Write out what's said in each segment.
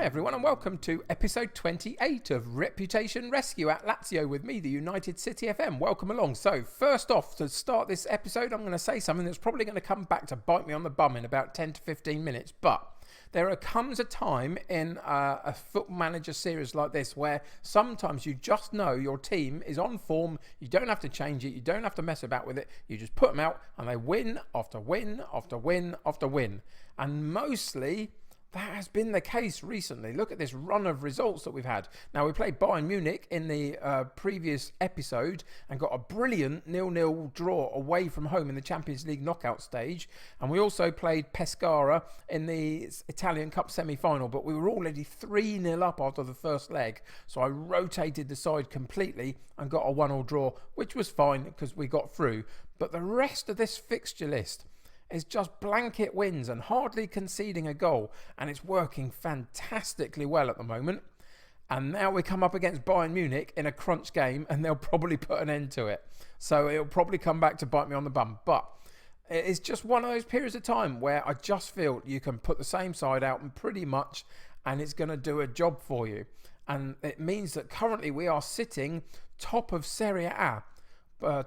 everyone, and welcome to episode 28 of Reputation Rescue at Lazio with me, the United City FM. Welcome along. So, first off, to start this episode, I'm going to say something that's probably going to come back to bite me on the bum in about 10 to 15 minutes. But there comes a time in a football manager series like this where sometimes you just know your team is on form. You don't have to change it. You don't have to mess about with it. You just put them out and they win after win after win after win. And mostly that has been the case recently. Look at this run of results that we've had. Now, we played Bayern Munich in the previous episode and got a brilliant 0-0 draw away from home in the Champions League knockout stage. And we also played Pescara in the Italian Cup semi-final, but we were already 3-0 up after the first leg. So I rotated the side completely and got a 1-1 draw, which was fine because we got through. But the rest of this fixture list is just blanket wins and hardly conceding a goal, and it's working fantastically well at the moment. And now we come up against Bayern Munich in a crunch game and they'll probably put an end to it, so it'll probably come back to bite me on the bum. But it's just one of those periods of time where I just feel you can put the same side out and pretty much, and it's going to do a job for you. And it means that currently we are sitting top of Serie A,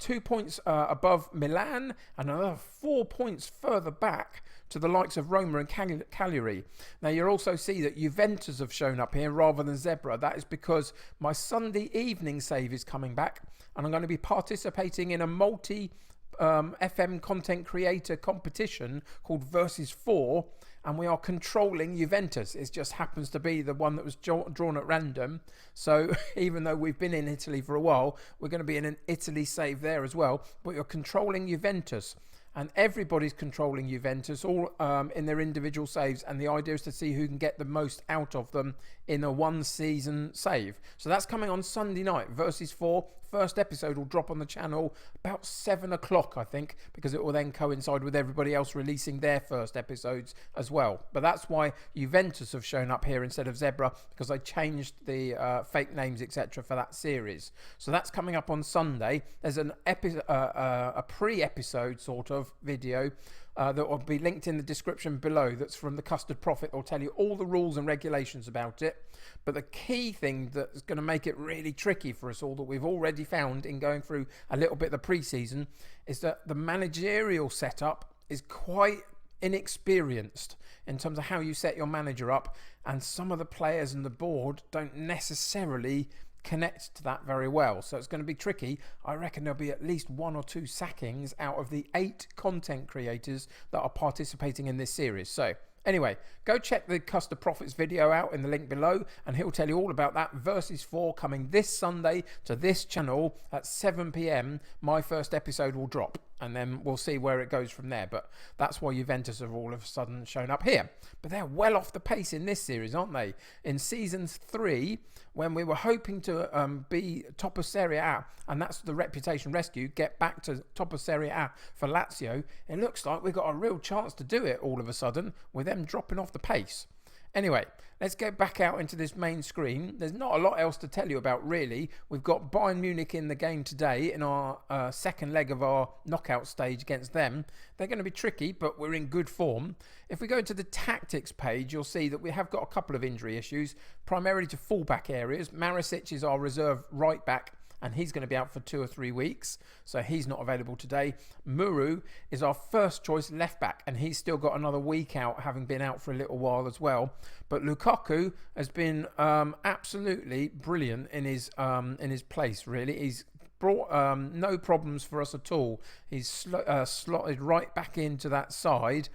2 points above Milan and another 4 points further back to the likes of Roma and Cagliari. Now, you'll also see that Juventus have shown up here rather than Zebra. That is because my Sunday evening save is coming back and I'm going to be participating in a FM content creator competition called Versus 4, and we are controlling Juventus. It just happens to be the one that was drawn at random. So even though we've been in Italy for a while, we're going to be in an Italy save there as well. But you're controlling Juventus, and everybody's controlling Juventus, all in their individual saves. And the idea is to see who can get the most out of them in a one-season save. So that's coming on Sunday night, Versus 4. First episode will drop on the channel about 7 o'clock, I think, because it will then coincide with everybody else releasing their first episodes as well. But that's why Juventus have shown up here instead of Zebra, because I changed the fake names, etc. for that series. So that's coming up on Sunday. There's a pre-episode sort of video that will be linked in the description below. That's from the Custard Prophet. They'll tell you all the rules and regulations about it. But the key thing that's going to make it really tricky for us all, that we've already found in going through a little bit of the pre-season, is that the managerial setup is quite inexperienced in terms of how you set your manager up, and some of the players and the board don't necessarily connect to that very well. So it's going to be tricky. I reckon there'll be at least 1 or 2 sackings out of the 8 content creators that are participating in this series. So anyway, go check the Custard Prophet's video out in the link below, and he'll tell you all about that. Versus 4 coming this Sunday to this channel at 7 p.m. My first episode will drop, and then we'll see where it goes from there. But that's why Juventus have all of a sudden shown up here. But they're well off the pace in this series, aren't they? In season 3, when we were hoping to be top of Serie A, and that's the Reputation Rescue, get back to top of Serie A for Lazio, it looks like we've got a real chance to do it all of a sudden with them dropping off the pace. Anyway, let's get back out into this main screen. There's not a lot else to tell you about, really. We've got Bayern Munich in the game today in our second leg of our knockout stage against them. They're going to be tricky, but we're in good form. If we go to the tactics page, you'll see that we have got a couple of injury issues, primarily to fullback areas. Marisic is our reserve right back, and he's going to be out for 2 or 3 weeks, so he's not available today. Muru is our first choice left back, and he's still got another week out, having been out for a little while as well. But Lukaku has been absolutely brilliant in his place, really. He's brought no problems for us at all. He's slotted right back into that side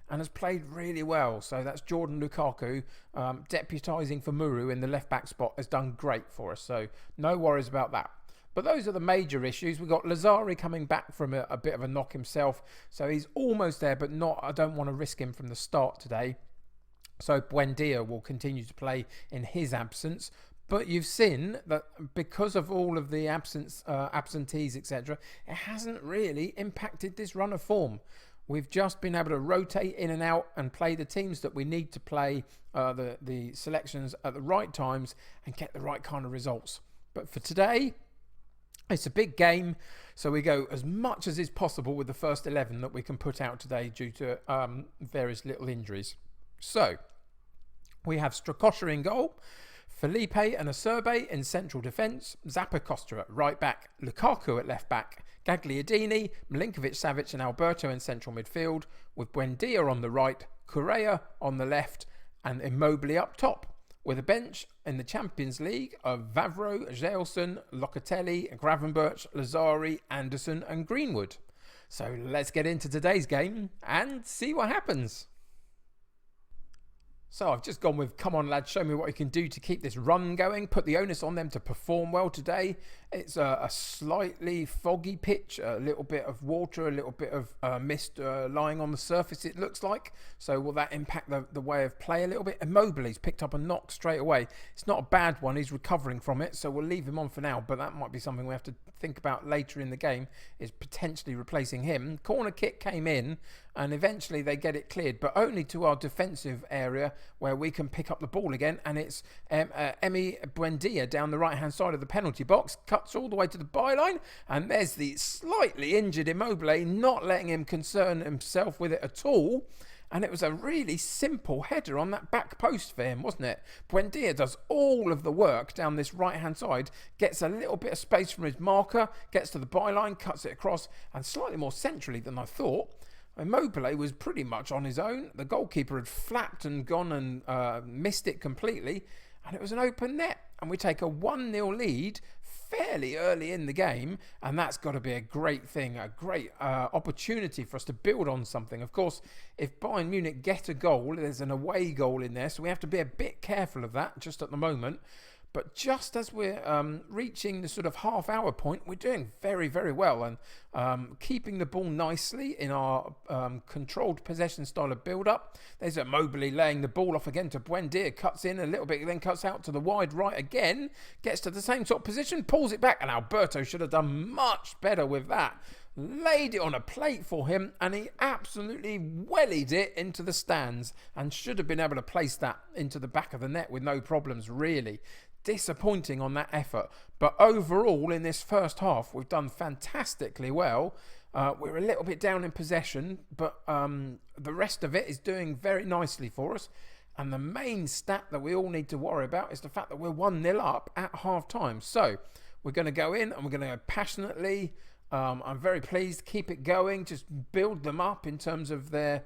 and has played really well. So that's Jordan Lukaku, deputising for Muru in the left-back spot, has done great for us. So no worries about that. But those are the major issues. We've got Lazari coming back from a bit of a knock himself. So he's almost there, but not. I don't want to risk him from the start today. So Buendia will continue to play in his absence. But you've seen that because of all of the absentees, etc., it hasn't really impacted this run of form. We've just been able to rotate in and out and play the teams that we need to play, the selections at the right times, and get the right kind of results. But for today, it's a big game, so we go as much as is possible with the first 11 that we can put out today due to various little injuries. So We have Strakosha in goal, Felipe and Acerbe in central defence, Zappacosta at right back, Lukaku at left back, Gagliardini, Milinkovic-Savic and Alberto in central midfield, with Buendia on the right, Correa on the left and Immobile up top, with a bench in the Champions League of Vavro, Gelson, Locatelli, Gravenberch, Lazzari, Anderson and Greenwood. So let's get into today's game and see what happens. So I've just gone with, come on lads, show me what you can do to keep this run going. Put the onus on them to perform well today. It's a slightly foggy pitch, a little bit of water, a little bit of mist lying on the surface, it looks like. So will that impact the way of play a little bit? Immobile's picked up a knock straight away. It's not a bad one, he's recovering from it, so we'll leave him on for now. But that might be something we have to think about later in the game, is potentially replacing him. Corner kick came in, and eventually they get it cleared, but only to our defensive area where we can pick up the ball again. And it's Emi Buendia down the right hand side of the penalty box, cuts all the way to the byline, and there's the slightly injured Immobile, not letting him concern himself with it at all. And it was a really simple header on that back post for him, wasn't it? Buendia does all of the work down this right-hand side, gets a little bit of space from his marker, gets to the byline, cuts it across, and slightly more centrally than I thought. Immobile was pretty much on his own. The goalkeeper had flapped and gone and missed it completely, and it was an open net. And we take a 1-0 lead fairly early in the game, and that's got to be a great thing, a great opportunity for us to build on something. Of course, if Bayern Munich get a goal, there's an away goal in there, so we have to be a bit careful of that just at the moment. But just as we're reaching the sort of half-hour point, we're doing very, very well and keeping the ball nicely in our controlled possession style of build-up. There's Immobile laying the ball off again to Buendia, cuts in a little bit, then cuts out to the wide right again, gets to the same sort of position, pulls it back, and Alberto should have done much better with that. Laid it on a plate for him, and he absolutely wellied it into the stands and should have been able to place that into the back of the net with no problems, really. Disappointing on that effort, but overall in this first half we've done fantastically well. We're a little bit down in possession, but the rest of it is doing very nicely for us. And the main stat that we all need to worry about is the fact that we're 1-0 up at half time. So we're going to go in and we're going to go passionately. I'm very pleased, keep it going, just build them up in terms of their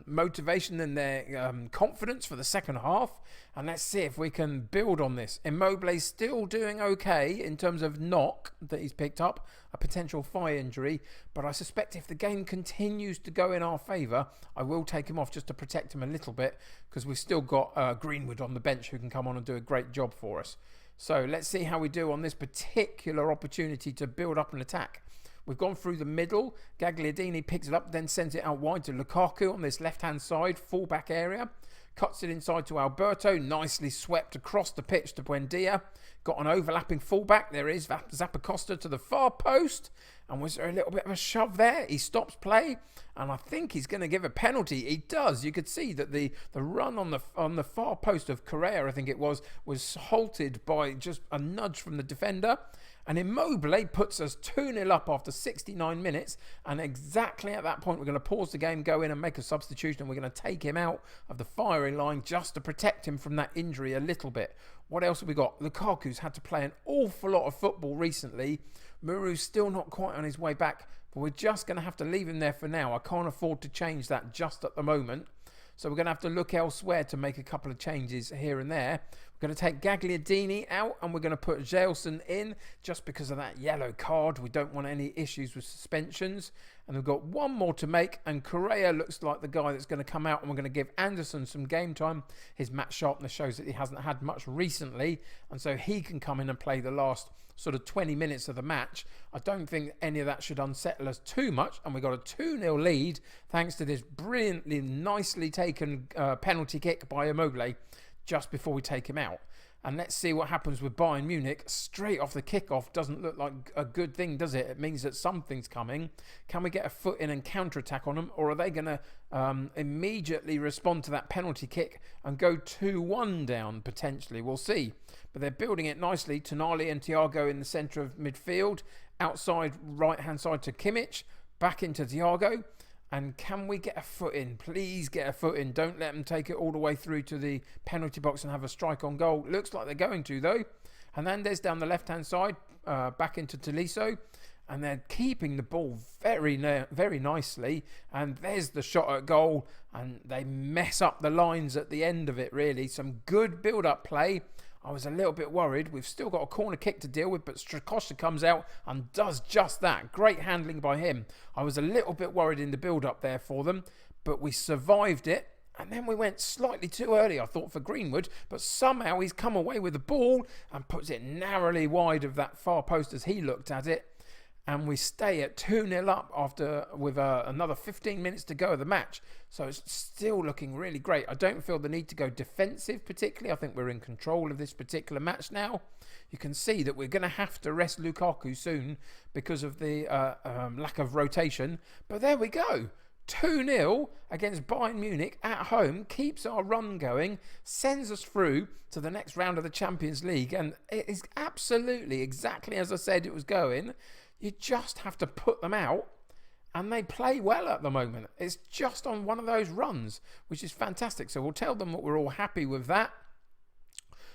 motivation and their confidence for the second half, and let's see if we can build on this. Immobile's still doing okay in terms of knock that he's picked up, a potential thigh injury, but I suspect if the game continues to go in our favour, I will take him off just to protect him a little bit, because we've still got Greenwood on the bench who can come on and do a great job for us. So let's see how we do on this particular opportunity to build up an attack. We've gone through the middle. Gagliardini picks it up, then sends it out wide to Lukaku on this left-hand side, full-back area. Cuts it inside to Alberto, nicely swept across the pitch to Buendia. Got an overlapping full-back. There is Zappacosta to the far post. And was there a little bit of a shove there? He stops play, and I think he's going to give a penalty. He does. You could see that the run on the far post of Correa, I think it was halted by just a nudge from the defender. And Immobile puts us 2-0 up after 69 minutes. And exactly at that point, we're going to pause the game, go in and make a substitution. And we're going to take him out of the firing line just to protect him from that injury a little bit. What else have we got? Lukaku's had to play an awful lot of football recently. Muru's still not quite on his way back. But we're just going to have to leave him there for now. I can't afford to change that just at the moment. So we're going to have to look elsewhere to make a couple of changes here and there. We're going to take Gagliardini out and we're going to put Gelson in just because of that yellow card. We don't want any issues with suspensions. And we've got one more to make, and Correa looks like the guy that's going to come out, and we're going to give Anderson some game time. His match sharpness shows that he hasn't had much recently, and so he can come in and play the last sort of 20 minutes of the match. I don't think any of that should unsettle us too much, and we got a 2-0 lead thanks to this brilliantly, nicely taken penalty kick by Immobile just before we take him out. And let's see what happens with Bayern Munich. Straight off the kickoff doesn't look like a good thing, does it? It means that something's coming. Can we get a foot in and counter-attack on them? Or are they going to immediately respond to that penalty kick and go 2-1 down, potentially? We'll see. But they're building it nicely. Tonali and Thiago in the centre of midfield. Outside right-hand side to Kimmich. Back into Thiago. And can we get a foot in? Please get a foot in. Don't let them take it all the way through to the penalty box and have a strike on goal. Looks like they're going to, though. Hernandez down the left-hand side, back into Tolisso. And they're keeping the ball very nicely. And there's the shot at goal. And they mess up the lines at the end of it, really. Some good build-up play. I was a little bit worried. We've still got a corner kick to deal with, but Strakosha comes out and does just that. Great handling by him. I was a little bit worried in the build-up there for them, but we survived it. And then we went slightly too early, I thought, for Greenwood, but somehow he's come away with the ball and puts it narrowly wide of that far post as he looked at it. And we stay at 2-0 up after with another 15 minutes to go of the match. So it's still looking really great. I don't feel the need to go defensive particularly. I think we're in control of this particular match now. You can see that we're going to have to rest Lukaku soon because of the lack of rotation. But there we go. 2-0 against Bayern Munich at home, keeps our run going, sends us through to the next round of the Champions League. And it is absolutely exactly as I said it was going. You just have to put them out, and they play well at the moment. It's just on one of those runs, which is fantastic. So we'll tell them that we're all happy with that.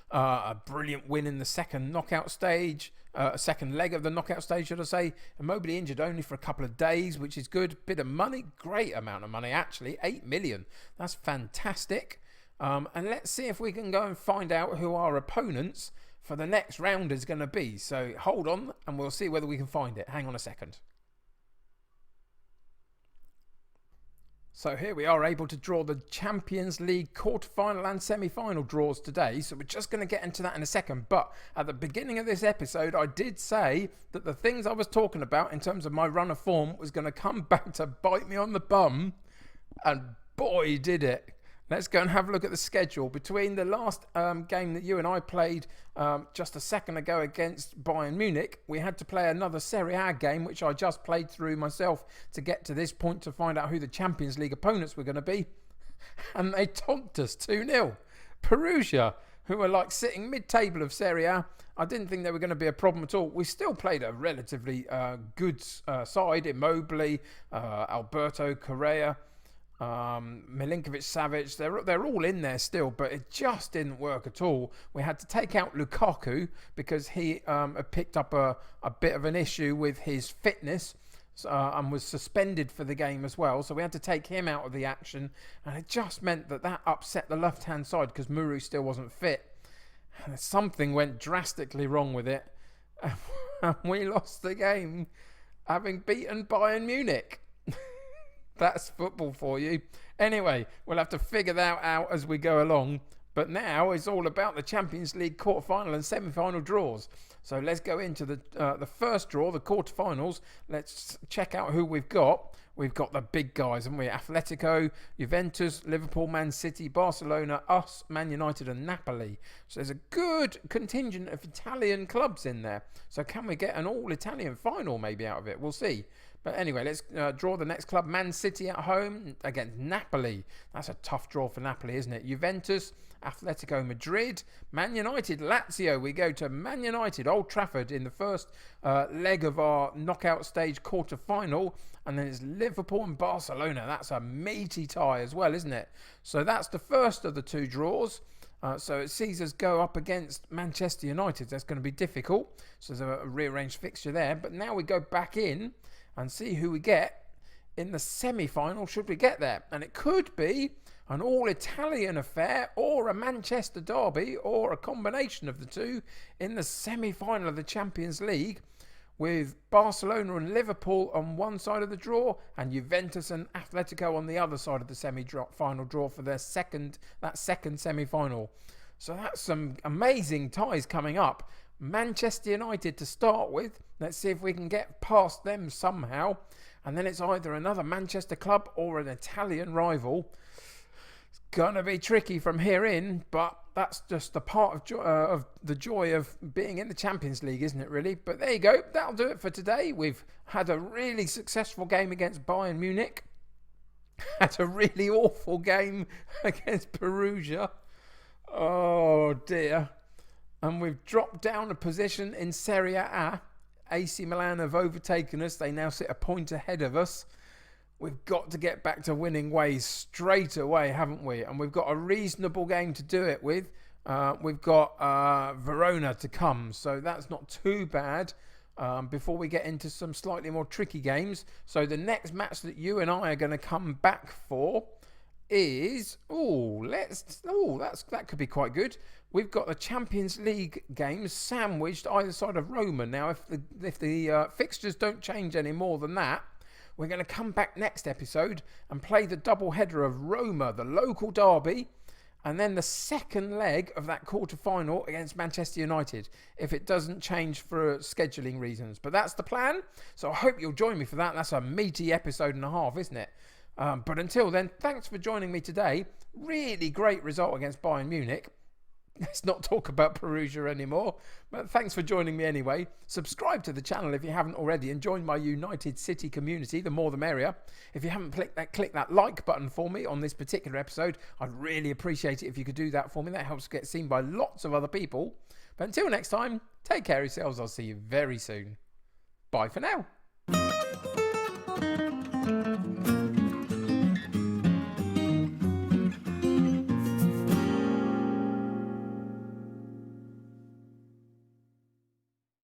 A brilliant win in the second knockout stage, second leg of the knockout stage, should I say. Immobile injured only for a couple of days, which is good. Bit of money, great amount of money actually, 8 million. That's fantastic. And let's see if we can go and find out who our opponents for the next round is going to be. So hold on and we'll see whether we can find it. Hang on a second. So here we are, able to draw the Champions League quarter-final and semi-final draws today. So we're just going to get into that in a second. But at the beginning of this episode, I did say that the things I was talking about in terms of my run of form was going to come back to bite me on the bum. And boy, did it. Let's go and have a look at the schedule. Between the last game that you and I played just a second ago against Bayern Munich, we had to play another Serie A game, which I just played through myself to get to this point to find out who the Champions League opponents were going to be. And they tonked us 2-0. Perugia, who were like sitting mid-table of Serie A, I didn't think they were going to be a problem at all. We still played a relatively good side. Immobile, Alberto Correa, Milinkovic Savic, they're all in there still, but it just didn't work at all. We had to take out Lukaku because he had picked up a bit of an issue with his fitness and was suspended for the game as well, so we had to take him out of the action, and it just meant that upset the left hand side because Muru still wasn't fit, and something went drastically wrong with it and we lost the game having beaten Bayern Munich. That's football for you. Anyway, we'll have to figure that out as we go along. But now it's all about the Champions League quarter-final and semi-final draws. So let's go into the first draw, the quarter-finals. Let's check out who we've got. We've got the big guys, haven't we? Atletico, Juventus, Liverpool, Man City, Barcelona, us, Man United and Napoli. So there's a good contingent of Italian clubs in there. So can we get an all-Italian final maybe out of it? We'll see. But anyway, let's draw the next club. Man City at home against Napoli. That's a tough draw for Napoli, isn't it? Juventus, Atletico Madrid, Man United, Lazio. We go to Man United, Old Trafford in the first leg of our knockout stage quarter-final. And then it's Liverpool and Barcelona. That's a meaty tie as well, isn't it? So that's the first of the two draws. So it sees us go up against Manchester United. That's going to be difficult. So there's a rearranged fixture there. But now we go back in and see who we get in the semi-final should we get there. And it could be an all-Italian affair or a Manchester derby or a combination of the two in the semi-final of the Champions League, with Barcelona and Liverpool on one side of the draw and Juventus and Atletico on the other side of the semi-final draw for their second semi-final. So that's some amazing ties coming up. Manchester United to start with. Let's see if we can get past them somehow. And then it's either another Manchester club or an Italian rival. It's going to be tricky from here in, but that's just a part of the joy of being in the Champions League, isn't it, really? But there you go. That'll do it for today. We've had a really successful game against Bayern Munich. Had a really awful game against Perugia. Oh, dear. And we've dropped down a position in Serie A. AC Milan have overtaken us. They now sit a point ahead of us. We've got to get back to winning ways straight away, haven't we? And we've got a reasonable game to do it with. We've got Verona to come, so that's not too bad. Before we get into some slightly more tricky games. So the next match that you and I are going to come back for is that could be quite good. We've got the Champions League games sandwiched either side of Roma. Now, if the fixtures don't change any more than that, we're going to come back next episode and play the double header of Roma, the local derby, and then the second leg of that quarter-final against Manchester United, if it doesn't change for scheduling reasons. But that's the plan, so I hope you'll join me for that. That's a meaty episode and a half, isn't it? But until then, thanks for joining me today. Really great result against Bayern Munich. Let's not talk about Perugia anymore, but thanks for joining me anyway. Subscribe to the channel if you haven't already and join my United City community, the more the merrier. If you haven't click that like button for me on this particular episode, I'd really appreciate it if you could do that for me. That helps get seen by lots of other people. But until next time, take care of yourselves. I'll see you very soon. Bye for now.